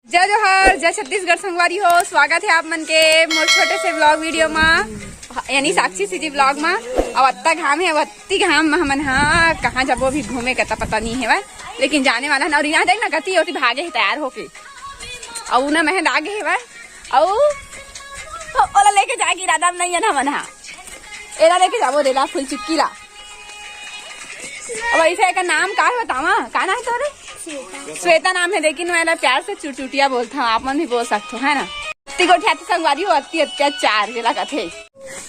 जय जोहर, जय छत्तीसगढ़ संगवारी हो। स्वागत है आप मन के मोर छोटे से व्लॉग वीडियो में, यानी साक्षी सीजी व्लॉग में। अब अत्ता घाम है, अब अत्ती घाम में हमन कहाँ जबो भी घूमे का पता नहीं है, लेकिन जाने वाला ना। और यहाँ देख ना गति होती भागे है तैयार होके, और ना महन आगे है और ओला लेके जाएगी राधा नहीं है ना मन। एला लेके जाबो देला फुल चुटकी ला। अब ऐसे का नाम का है बतावा, का नाम है तोरे? श्वेता नाम है, लेकिन मैं प्यार से चुटचुटिया बोलता हूँ, आप मन भी बोल सकते हो, है ना। गोठियाती संगवारी हो, अति अत्याचार जेला कथे।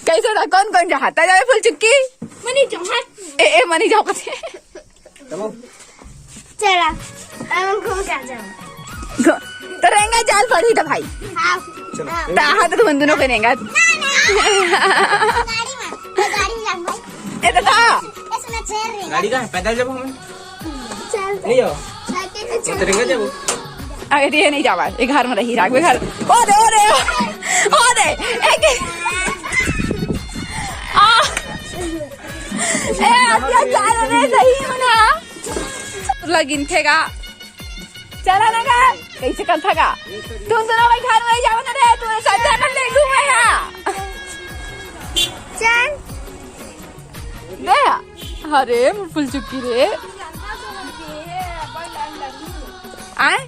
कैसे ना कौन कौन जाता जावे फुल चुटकी? मनी जाहत ए मनी जाओ कथे। चला हम घूम के आ जाओ। तो रहेंगे जाल पड़ी तो भाई। हां ताहा तो तुम दोनों करेंगे। गाड़ी में भाई। ए दादा ऐसा चल रही गाड़ी का पैदल जब हम चल नहीं हो साइकिल से उतरेंगे जब। अरे ये नहीं जावा, ये घर में रही रागवे घर। ओ दे एक ए अतिया चाल रे सही मना लगिन थेगा। चला ना का कैसे कर थका तुम दोनों भाई घर में जाओ ना रे, तू सजा कर ले घूमे यहां चल दे। अरे फुल चुकी रे आए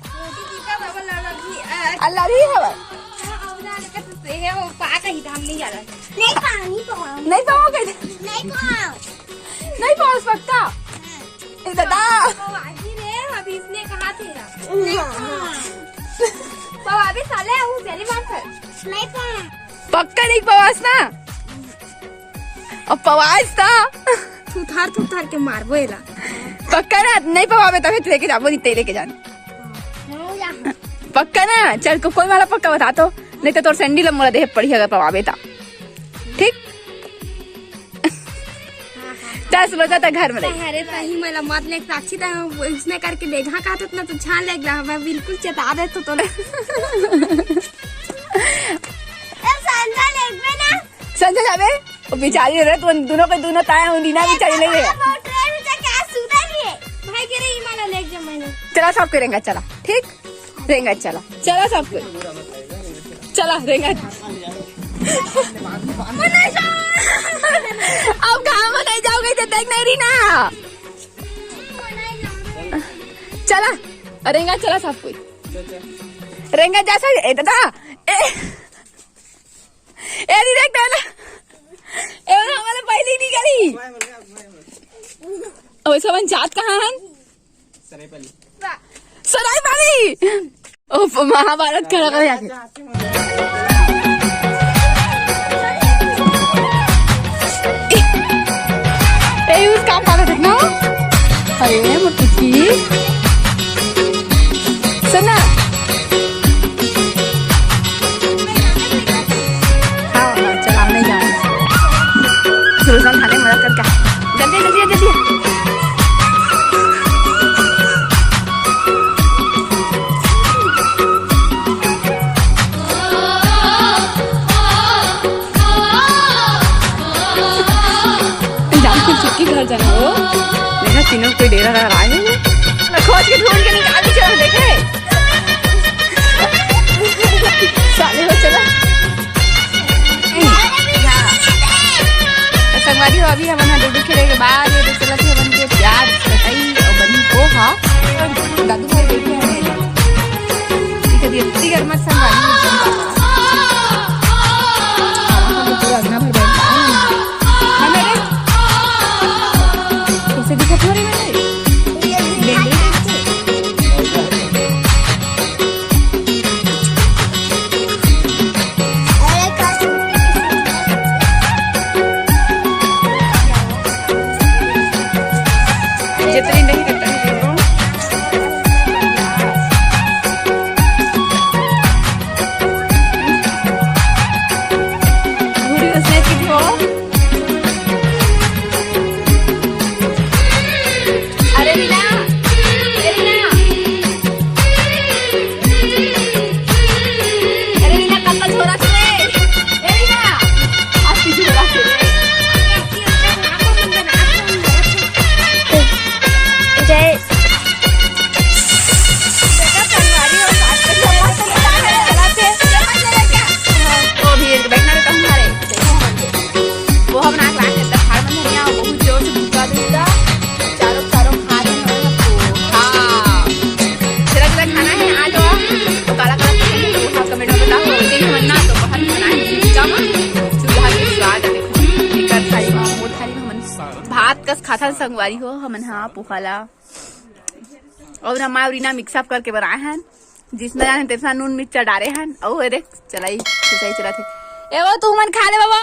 अल्लाह भी है भाई। नहीं पानी पाओ नहीं पाओगे, नहीं पाओ नहीं पहुंच सकता। दादा अभी इसने कहा थे अभी साले हूँ पहली बार सर नहीं पाओ पक्का नहीं पवास ना, और पवास था थुथार के मारबो एला। पक्का ना नहीं पवावे तभी तो लेके जाबो, नहीं ते लेके जान पक्का ना। चल को कोई वाला पक्का बता तो, नहीं तो तोर सैंडल मोला देह पड़ी अगर पवावे ता ठीक। दस बजा तक घर में रही। अरे तही मला मत ले साक्षी ता उसने करके देखा का तो इतना तो छान लग रहा है, बिल्कुल चेता दे तो संजा लेबे ना संजय जावे वो बेचारी रे, तू दोनों के दोनों ताया उंडीना बेचारी ले गए। ट्रेन में जाके आज सुधा लिए भाई के रे माला ले जा मैंने। चला सब करेंगे, चला ठीक रहेंगे, चला चला सब चला रहेंगे। अब कहाँ में नहीं जाओगे तो देख नहीं रही ना। चला रहेंगे, चला सब कोई रहेंगे जैसा ए दादा ए देख ना ए हमारे पहले नहीं करी। अब सब जात कहाँ हैं? सराय पाली ओ महाभारत खड़ा कर जाके। यूज काम कर रहे ना। अरे मुट्ठी सुना हाँ चला नहीं जाना सुरजान खाने मदद करके जल्दी जल्दी जल्दी। घर जाना हो देखा तीनों कोई डेरा लगा है, खोज के ढूंढ के निकाल के चलो देखे साले हो चला। संगवारी हो अभी हम डूडू खेले के बाद ये चला थे बन के प्याज कटाई और बनी पोहा दादू भाई बैठे हैं ठीक है। इतनी गर्म संगवारी अगना भर बैठा कैसे दिखत हो रही है जितनी नहीं करता है कस खाता संगवारी हो हमन हाँ पोहाला और हमारा रीना मिक्सअप करके बनाए हैं जिसमें जाने तेरे नून मिर्चा डाले हैं और देख चलाई चला थे ए वो तू मन खा ले बाबा।